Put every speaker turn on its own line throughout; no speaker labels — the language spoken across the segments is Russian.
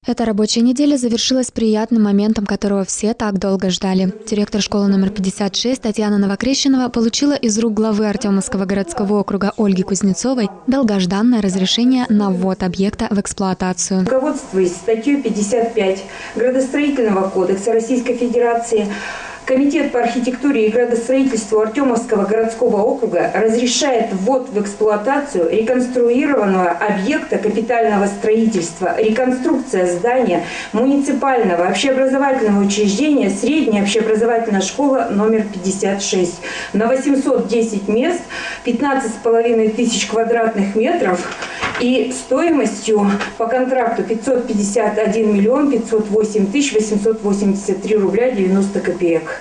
Эта рабочая неделя завершилась приятным моментом, которого все так долго ждали. Директор школы номер 56 Татьяна Новокрещенова получила из рук главы Артемовского городского округа Ольги Кузнецовой долгожданное разрешение на ввод объекта в эксплуатацию.
Руководствуясь статьей 55 Градостроительного кодекса Российской Федерации, Комитет по архитектуре и градостроительству Артемовского городского округа разрешает ввод в эксплуатацию реконструированного объекта капитального строительства, реконструкция здания муниципального общеобразовательного учреждения средняя общеобразовательная школа номер 56 на 810 мест, 15,5 тысяч квадратных метров и стоимостью по контракту 551 миллион 508 тысяч 883 рубля 90 копеек.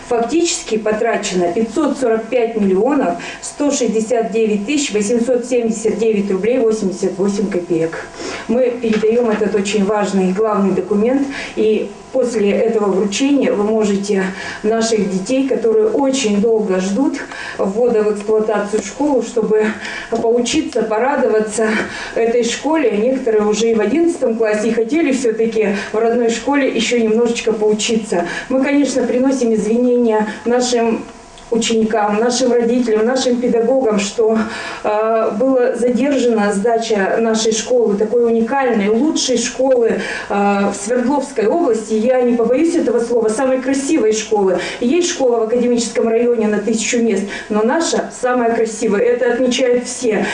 Фактически потрачено 545 миллионов 169 тысяч 879 рублей 88 копеек. Мы передаем этот очень важный и главный документ, и после этого вручения вы можете наших детей, которые очень долго ждут ввода в эксплуатацию школу, чтобы поучиться, порадоваться этой школе. Некоторые уже и в 11 классе и хотели все-таки в родной школе еще немножечко поучиться. Мы, конечно, приносим извинения нашим ученикам, нашим родителям, нашим педагогам, что была задержана сдача нашей школы, такой уникальной, лучшей школы в Свердловской области. Я не побоюсь этого слова, самой красивой школы. Есть школа в Академическом районе на 1000 мест, но наша самая красивая. Это отмечают все.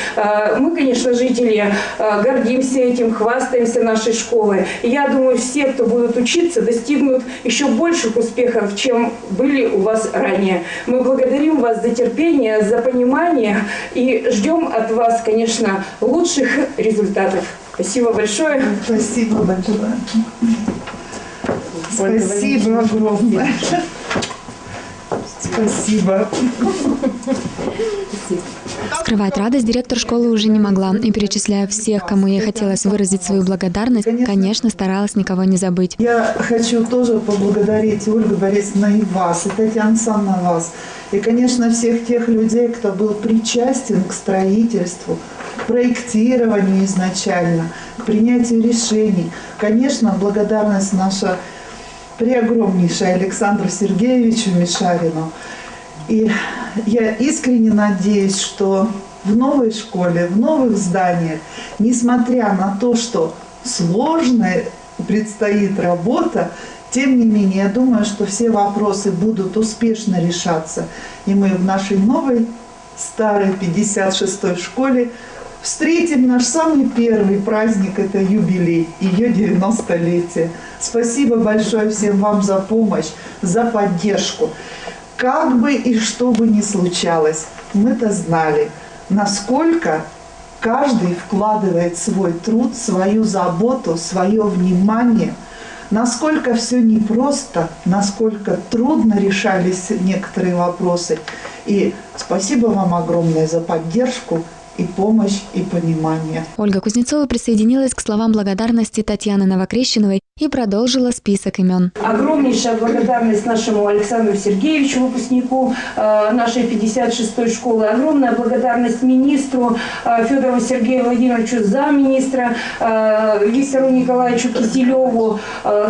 Мы, конечно, жители, гордимся этим, хвастаемся нашей школой. И я думаю, все, кто будут учиться, достигнут еще больших успехов, чем были у вас ранее. Мы благодарим вас за терпение, за понимание и ждем от вас, конечно, лучших результатов. Спасибо большое.
Спасибо большое. Спасибо огромное. Спасибо.
Скрывать радость директор школы уже не могла. И, перечисляя всех, кому ей хотелось выразить свою благодарность, конечно, старалась никого не забыть.
Я хочу тоже поблагодарить Ольгу Борисовну и вас, и Татьяна Александровна вас. И, конечно, всех тех людей, кто был причастен к строительству, к проектированию изначально, к принятию решений. Конечно, благодарность наша преогромнейшая Александру Сергеевичу Мишарину. И я искренне надеюсь, что в новой школе, в новых зданиях, несмотря на то, что сложная предстоит работа, тем не менее, я думаю, что все вопросы будут успешно решаться. И мы в нашей новой, старой 56-й школе встретим наш самый первый праздник, это юбилей, ее 90-летие. Спасибо большое всем вам за помощь, за поддержку. Как бы и что бы ни случалось, мы-то знали, насколько каждый вкладывает свой труд, свою заботу, свое внимание, насколько все непросто, насколько трудно решались некоторые вопросы. И спасибо вам огромное за поддержку и помощь, и понимание.
Ольга Кузнецова присоединилась к словам благодарности Татьяны Новокрещеновой и продолжила список имен.
Огромнейшая благодарность нашему Александру Сергеевичу, выпускнику нашей 56-й школы. Огромная благодарность министру Федору Сергею Владимировичу, замминистра Виктору Николаевичу Киселеву.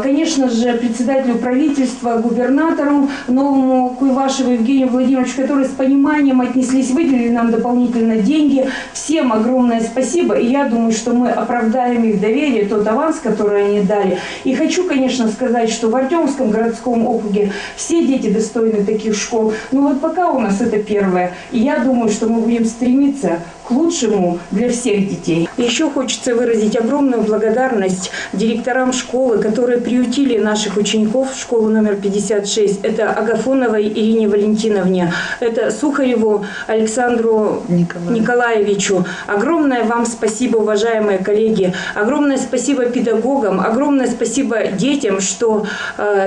Конечно же, председателю правительства, губернатору новому Куйвашеву Евгению Владимировичу, которые с пониманием отнеслись, выделили нам дополнительно деньги. Всем огромное спасибо. И я думаю, что мы оправдаем их доверие, тот аванс, который они дали. И хочу, конечно, сказать, что в Артемовском городском округе все дети достойны таких школ. Но вот пока у нас это первое. И я думаю, что мы будем стремиться к лучшему для всех детей. Еще хочется выразить огромную благодарность директорам школы, которые приютили наших учеников в школу номер 56. Это Агафоновой Ирине Валентиновне, это Сухареву Александру Николаевичу. Огромное вам спасибо, уважаемые коллеги. Огромное спасибо педагогам, огромное спасибо детям, что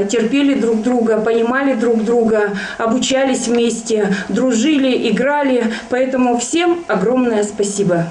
терпели друг друга, понимали друг друга, обучались вместе, дружили, играли. Поэтому всем огромное спасибо.